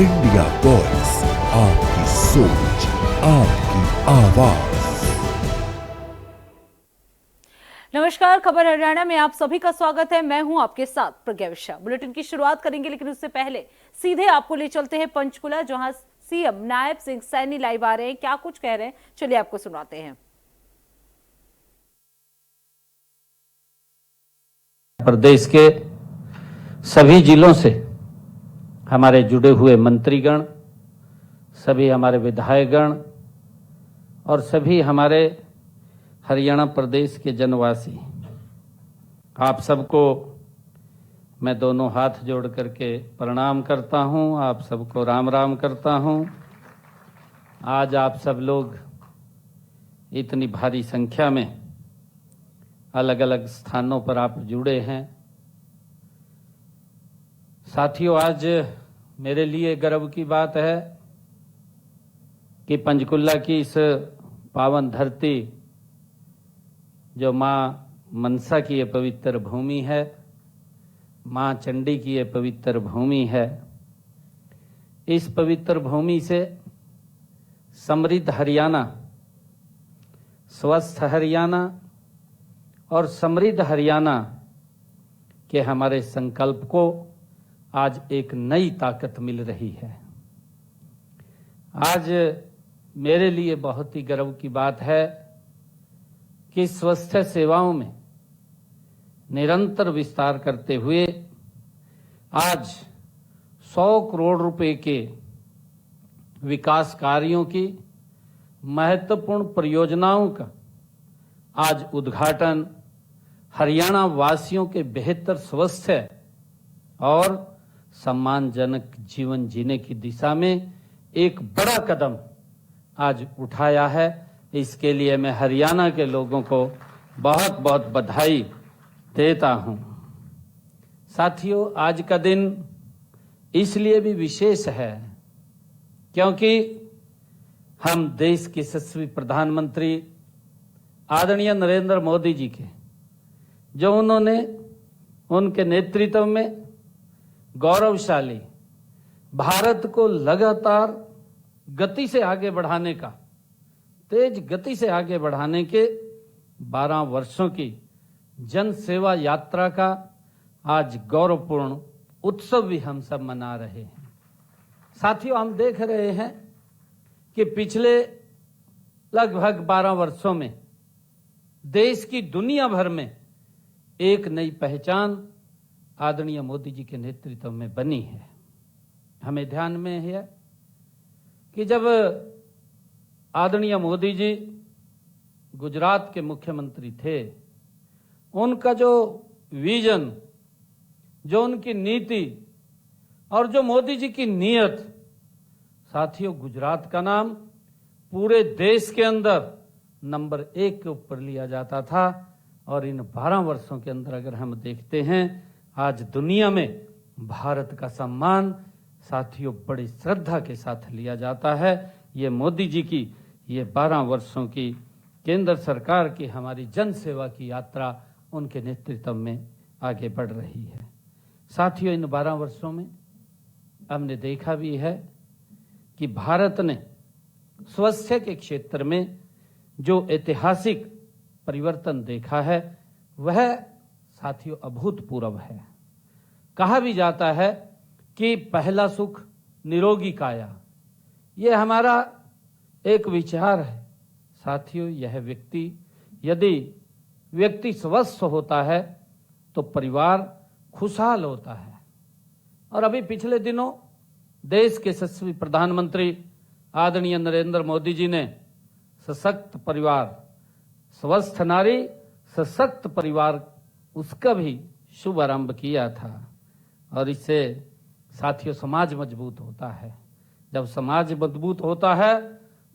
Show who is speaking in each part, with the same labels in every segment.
Speaker 1: India voice, आपकी सोच, आपकी आवाज।
Speaker 2: नमस्कार, खबर हरियाणा में आप सभी का स्वागत है। मैं हूं आपके साथ प्रज्ञा विश्वा। बुलेटिन की शुरुआत करेंगे, लेकिन उससे पहले सीधे आपको ले चलते हैं पंचकुला, जहां सीएम नायब सिंह सैनी लाइव आ रहे हैं। क्या कुछ कह रहे हैं, चलिए आपको सुनाते हैं।
Speaker 3: प्रदेश के सभी जिलों से हमारे जुड़े हुए मंत्रीगण, सभी हमारे विधायकगण और सभी हमारे हरियाणा प्रदेश के जनवासी, आप सबको मैं दोनों हाथ जोड़ करके प्रणाम करता हूं। आप सबको राम राम करता हूं। आज आप सब लोग इतनी भारी संख्या में अलग अलग स्थानों पर आप जुड़े हैं। साथियों, आज मेरे लिए गर्व की बात है कि पंचकुला की इस पावन धरती, जो माँ मनसा की ये पवित्र भूमि है, माँ चंडी की ये पवित्र भूमि है, इस पवित्र भूमि से समृद्ध हरियाणा, स्वस्थ हरियाणा और समृद्ध हरियाणा के हमारे संकल्प को आज एक नई ताकत मिल रही है। आज मेरे लिए बहुत ही गर्व की बात है कि स्वास्थ्य सेवाओं में निरंतर विस्तार करते हुए आज 100 करोड़ रुपए के विकास कार्यों की, महत्वपूर्ण परियोजनाओं का आज उद्घाटन हरियाणा वासियों के बेहतर स्वास्थ्य और सम्मानजनक जीवन जीने की दिशा में एक बड़ा कदम आज उठाया है। इसके लिए मैं हरियाणा के लोगों को बहुत बहुत बधाई देता हूं। साथियों, आज का दिन इसलिए भी विशेष है क्योंकि हम देश के यशस्वी प्रधानमंत्री आदरणीय नरेंद्र मोदी जी के, जो उन्होंने उनके नेतृत्व में गौरवशाली भारत को लगातार गति से आगे बढ़ाने का, तेज गति से आगे बढ़ाने के 12 वर्षों की जन सेवा यात्रा का आज गौरवपूर्ण उत्सव भी हम सब मना रहे हैं। साथियों, हम देख रहे हैं कि पिछले लगभग 12 वर्षों में देश की दुनिया भर में एक नई पहचान आदरणीय मोदी जी के नेतृत्व में बनी है। हमें ध्यान में है कि जब आदरणीय मोदी जी गुजरात के मुख्यमंत्री थे, उनका जो विजन, जो उनकी नीति और जो मोदी जी की नीयत, साथियों, गुजरात का नाम पूरे देश के अंदर नंबर 1 के ऊपर लिया जाता था। और इन 12 वर्षों के अंदर अगर हम देखते हैं, आज दुनिया में भारत का सम्मान, साथियों, बड़ी श्रद्धा के साथ लिया जाता है। ये मोदी जी की ये 12 वर्षों की केंद्र सरकार की हमारी जन सेवा की यात्रा उनके नेतृत्व में आगे बढ़ रही है। साथियों, इन 12 वर्षों में हमने देखा भी है कि भारत ने स्वास्थ्य के क्षेत्र में जो ऐतिहासिक परिवर्तन देखा है, वह साथियों अभूतपूर्व है। कहा भी जाता है कि पहला सुख निरोगी काया, यह हमारा एक विचार है। साथियों, यह यदि व्यक्ति स्वस्थ होता है तो परिवार खुशहाल होता है। और अभी पिछले दिनों देश के यशस्वी प्रधानमंत्री आदरणीय नरेंद्र मोदी जी ने सशक्त परिवार, स्वस्थ नारी सशक्त परिवार, उसका भी शुभारंभ किया था। और इससे साथियों समाज मजबूत होता है। जब समाज मजबूत होता है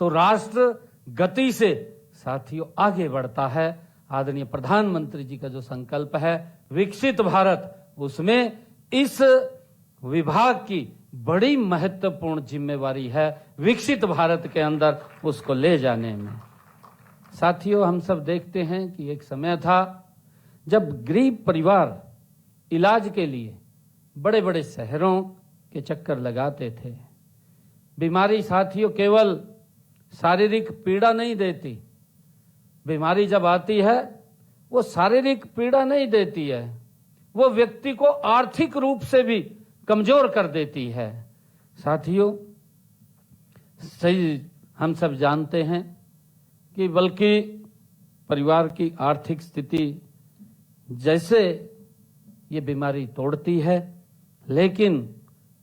Speaker 3: तो राष्ट्र गति से साथियों आगे बढ़ता है। आदरणीय प्रधानमंत्री जी का जो संकल्प है विकसित भारत, उसमें इस विभाग की बड़ी महत्वपूर्ण जिम्मेवारी है विकसित भारत के अंदर उसको ले जाने में। साथियों, हम सब देखते हैं कि एक समय था जब गरीब परिवार इलाज के लिए बड़े बड़े शहरों के चक्कर लगाते थे। बीमारी साथियों केवल शारीरिक पीड़ा नहीं देती, बीमारी जब आती है वो शारीरिक पीड़ा नहीं देती है, वो व्यक्ति को आर्थिक रूप से भी कमजोर कर देती है। साथियों, सही हम सब जानते हैं कि बल्कि परिवार की आर्थिक स्थिति जैसे ये बीमारी तोड़ती है, लेकिन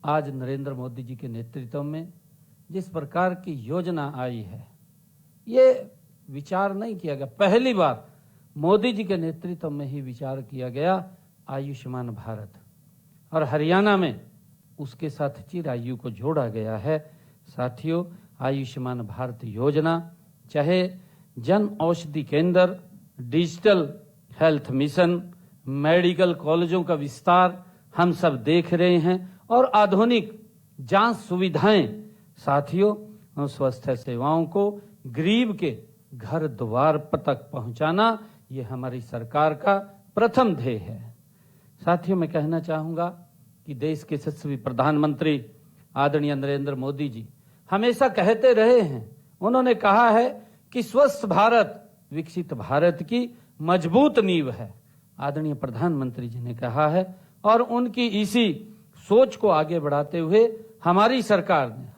Speaker 3: आज नरेंद्र मोदी जी के नेतृत्व में जिस प्रकार की योजना आई है, ये विचार नहीं किया गया, पहली बार मोदी जी के नेतृत्व में ही विचार किया गया आयुष्मान भारत, और हरियाणा में उसके साथ चिरायु को जोड़ा गया है। साथियों, आयुष्मान भारत योजना चाहे जन औषधि केंद्र, डिजिटल हेल्थ मिशन, मेडिकल कॉलेजों का विस्तार हम सब देख रहे हैं, और आधुनिक जांच सुविधाएं, साथियों स्वास्थ्य सेवाओं को गरीब के घर द्वार तक पहुंचाना, ये हमारी सरकार का प्रथम ध्येय है। साथियों, मैं कहना चाहूंगा कि देश के यशस्वी प्रधानमंत्री आदरणीय नरेंद्र मोदी जी हमेशा कहते रहे हैं, उन्होंने कहा है कि स्वस्थ भारत विकसित भारत की मजबूत नींव है। आदरणीय प्रधानमंत्री जी ने कहा है, और उनकी इसी सोच को आगे बढ़ाते हुए हमारी सरकार ने।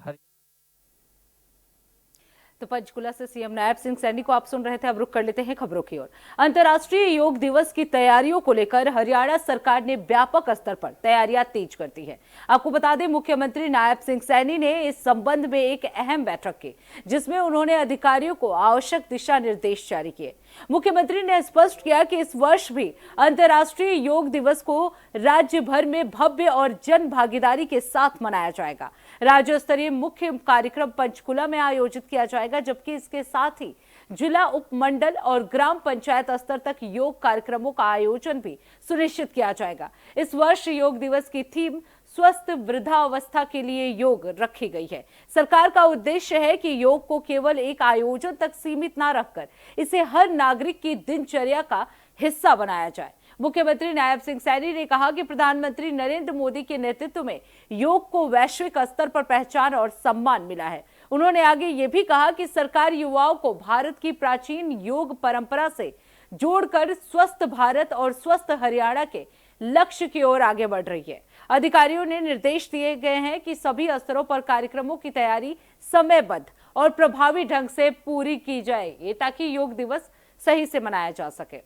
Speaker 2: तो पंचकुला से सीएम नायब सिंह सैनी को आप सुन रहे थे। अब रुक कर लेते हैं खबरों की ओर। अंतर्राष्ट्रीय योग दिवस की तैयारियों को लेकर हरियाणा सरकार ने व्यापक स्तर पर तैयारियां तेज कर दी है। आपको बता दें, मुख्यमंत्री नायब सिंह सैनी ने इस संबंध में एक अहम बैठक की, जिसमें उन्होंने अधिकारियों को आवश्यक दिशा निर्देश जारी किए। मुख्यमंत्री ने स्पष्ट किया कि इस वर्ष भी अंतर्राष्ट्रीय योग दिवस को राज्य भर में भव्य और जन भागीदारी के साथ मनाया जाएगा। राज्य स्तरीय मुख्य कार्यक्रम पंचकुला में आयोजित किया जाएगा, जबकि इसके साथ ही जिला, उपमंडल और ग्राम पंचायत स्तर तक योग कार्यक्रमों का आयोजन भी सुनिश्चित किया जाएगा। इस वर्ष योग दिवस की थीम स्वस्थ वृद्धावस्था के लिए योग रखी गई है। सरकार का उद्देश्य है कि योग को केवल एक आयोजन तक सीमित न रखकर इसे हर नागरिक की दिनचर्या का हिस्सा बनाया जाए। मुख्यमंत्री नायब सिंह सैनी ने कहा कि प्रधानमंत्री नरेंद्र मोदी के नेतृत्व में योग को वैश्विक स्तर पर पहचान और सम्मान मिला है। उन्होंने आगे ये भी कहा कि सरकार युवाओं को भारत की प्राचीन योग परंपरा से जोड़कर स्वस्थ भारत और स्वस्थ हरियाणा के लक्ष्य की ओर आगे बढ़ रही है। अधिकारियों ने निर्देश दिए गए हैं कि सभी स्तरों पर कार्यक्रमों की तैयारी समयबद्ध और प्रभावी ढंग से पूरी की जाए, ताकि योग दिवस सही से मनाया जा सके।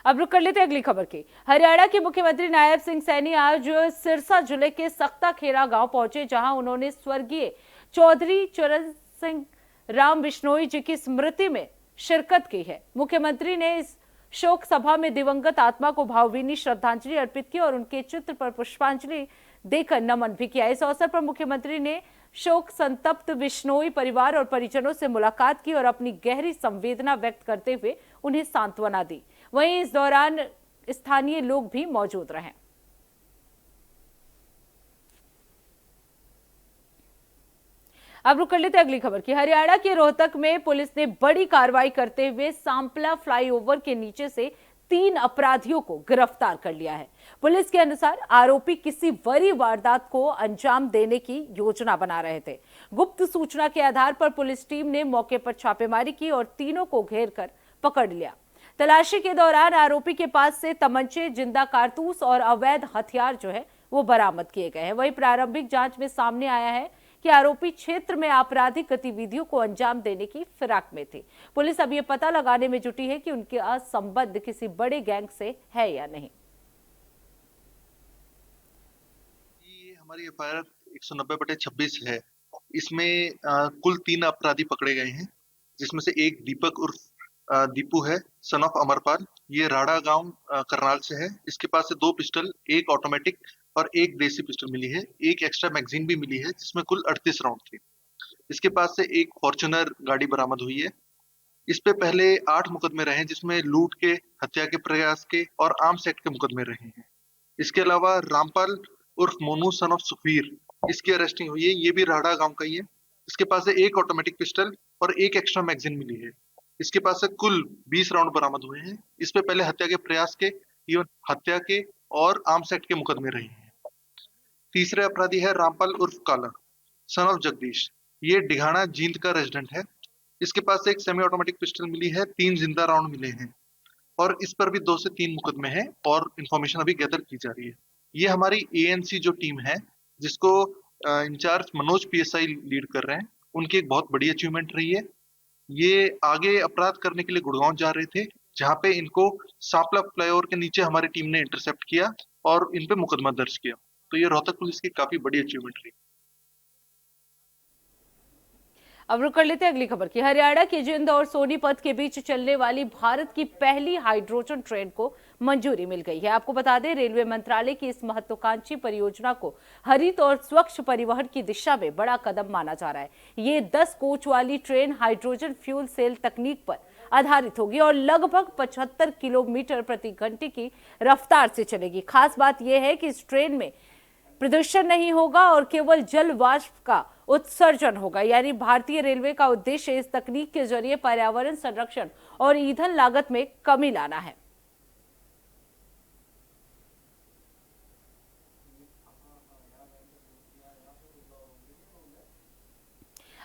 Speaker 2: अब रुक कर लेते हैं अगली खबर की। हरियाणा के मुख्यमंत्री नायब सिंह सैनी आज सिरसा जिले के सक्ता खेरा गांव पहुंचे, जहां उन्होंने स्वर्गीय चौधरी चरण सिंह राम बिश्नोई जी की स्मृति में शिरकत की है। मुख्यमंत्री ने इस शोक सभा में दिवंगत आत्मा को भावभीनी श्रद्धांजलि अर्पित की और उनके चित्र पर पुष्पांजलि देकर नमन भी किया। इस अवसर पर मुख्यमंत्री ने शोक संतप्त बिश्नोई परिवार और परिजनों से मुलाकात की और अपनी गहरी संवेदना व्यक्त करते हुए उन्हें सांत्वना दी। वहीं इस दौरान स्थानीय लोग भी मौजूद रहे। अब रुक कर लेते हैं अगली खबर की। हरियाणा के रोहतक में पुलिस ने बड़ी कार्रवाई करते हुए सांपला फ्लाईओवर के नीचे से 3 अपराधियों को गिरफ्तार कर लिया है। पुलिस के अनुसार आरोपी किसी बड़ी वारदात को अंजाम देने की योजना बना रहे थे। गुप्त सूचना के आधार पर पुलिस टीम ने मौके पर छापेमारी की और तीनों को घेर कर पकड़ लिया। तलाशी के दौरान आरोपी के पास से तमंचे, जिंदा कारतूस और अवैध हथियार जो है वो बरामद किए गए हैं। वहीं प्रारंभिक जांच में सामने आया है कि आरोपी क्षेत्र में आपराधिक गतिविधियों को अंजाम देने की फिराक में थे। पुलिस अब ये पता लगाने में जुटी है कि उनके संबंध किसी बड़े गैंग से है या नहीं।
Speaker 4: ये हमारी एफआईआर 190/26 है। इसमें कुल 3 अपराधी पकड़े गए हैं, जिसमें से एक दीपक उर्फ दीपू है, सन ऑफ अमरपाल। ये राड़ा गांव करनाल से है। इसके पास से 2 पिस्टल, एक ऑटोमेटिक और एक देसी पिस्टल मिली है। एक एक्स्ट्रा मैगजीन भी मिली है, जिसमें कुल 38 राउंड थे। इसके पास से एक फॉर्च्यूनर गाड़ी बरामद हुई है। इस पे पहले 8 मुकदमे रहे, जिसमें लूट के, हत्या के प्रयास के और आर्म्स एक्ट के मुकदमे रहे हैं। इसके अलावा रामपाल उर्फ मोनू सन ऑफ सुखवीर, इसकी अरेस्टिंग हुई है। ये भी राड़ा गांव का ही है। इसके पास से एक ऑटोमेटिक पिस्टल और एक एक्स्ट्रा मैगजीन मिली है। इसके पास से कुल 20 राउंड बरामद हुए हैं। इस पे पहले हत्या के प्रयास के, इवन हत्या के और आर्म्स एक्ट के मुकदमे रहे हैं। तीसरे अपराधी है रामपाल उर्फ काला, सन ऑफ जगदीश। ये डिघाना जींद का रेजिडेंट है। इसके पास से एक सेमी ऑटोमेटिक पिस्टल मिली है, 3 जिंदा राउंड मिले हैं और इस पर भी 2 से 3 मुकदमे हैं और इंफॉर्मेशन अभी गैदर की जा रही है। ये हमारी एएनसी जो टीम है, जिसको इंचार्ज मनोज पीएसआई लीड कर रहे हैं, उनकी एक बहुत बड़ी अचीवमेंट रही है। ये आगे अपराध करने के लिए गुड़गांव जा रहे थे, जहां पे इनको सांपला फ्लाईओवर के नीचे हमारी टीम ने इंटरसेप्ट किया और इन पे मुकदमा दर्ज किया। तो ये रोहतक पुलिस की काफी बड़ी अचीवमेंट रही।
Speaker 2: अब रुक कर लेते हैं अगली खबर की। हरियाणा के जिंद और सोनीपत के बीच चलने वाली भारत की पहली हाइड्रोजन ट्रेन को मंजूरी मिल गई है। आपको बता दें, रेलवे मंत्रालय की इस महत्वाकांक्षी परियोजना को हरित और स्वच्छ परिवहन की दिशा में बड़ा कदम माना जा रहा है। ये 10 कोच वाली ट्रेन हाइड्रोजन फ्यूल सेल तकनीक पर आधारित होगी और लगभग 75 किलोमीटर प्रति घंटे की रफ्तार से चलेगी। खास बात यह है कि इस ट्रेन में प्रदूषण नहीं होगा और केवल जल वाष्प का उत्सर्जन होगा। यानी भारतीय रेलवे का उद्देश्य इस तकनीक के जरिए पर्यावरण संरक्षण और ईंधन लागत में कमी लाना है।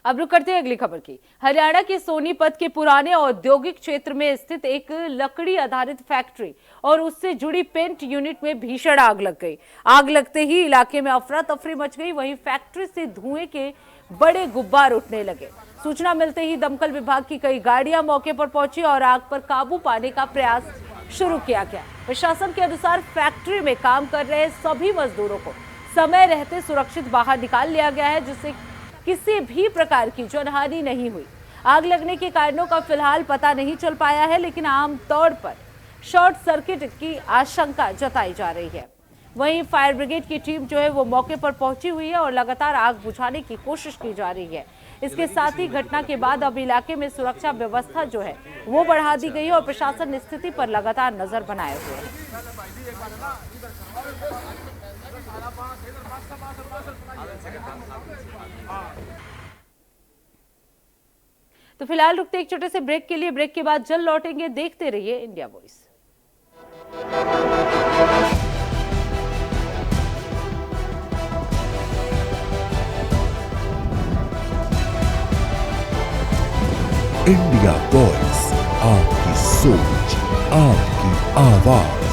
Speaker 2: अब रुक करते हैं अगली खबर की। हरियाणा के सोनीपत के पुराने औद्योगिक क्षेत्र में स्थित एक लकड़ी आधारित फैक्ट्री और उससे जुड़ी पेंट यूनिट में भीषण आग लग गई। आग लगते ही इलाके में अफरा तफरी मच गई। वहीं फैक्ट्री से धुएं के बड़े गुब्बार उठने लगे। सूचना मिलते ही दमकल विभाग की कई गाड़ियां मौके पर पहुंची और आग पर काबू पाने का प्रयास शुरू किया गया। प्रशासन के अनुसार फैक्ट्री में काम कर रहे सभी मजदूरों को समय रहते सुरक्षित बाहर निकाल लिया गया है, जिससे किसी भी प्रकार की जनहानि नहीं हुई। आग लगने के कारणों का फिलहाल पता नहीं चल पाया है, लेकिन आमतौर पर शॉर्ट सर्किट की आशंका जताई जा रही है। वहीं फायर ब्रिगेड की टीम जो है वो मौके पर पहुंची हुई है और लगातार आग बुझाने की कोशिश की जा रही है। इसके साथ ही घटना के बाद अब इलाके में सुरक्षा व्यवस्था जो है वो बढ़ा दी गई है और प्रशासन स्थिति पर लगातार नजर बनाए हुए है। तो फिलहाल रुकते एक छोटे से ब्रेक के लिए। ब्रेक के बाद जल्द लौटेंगे। देखते रहिए इंडिया वॉइस।
Speaker 1: इंडिया वॉइस, आपकी सोच, आपकी आवाज।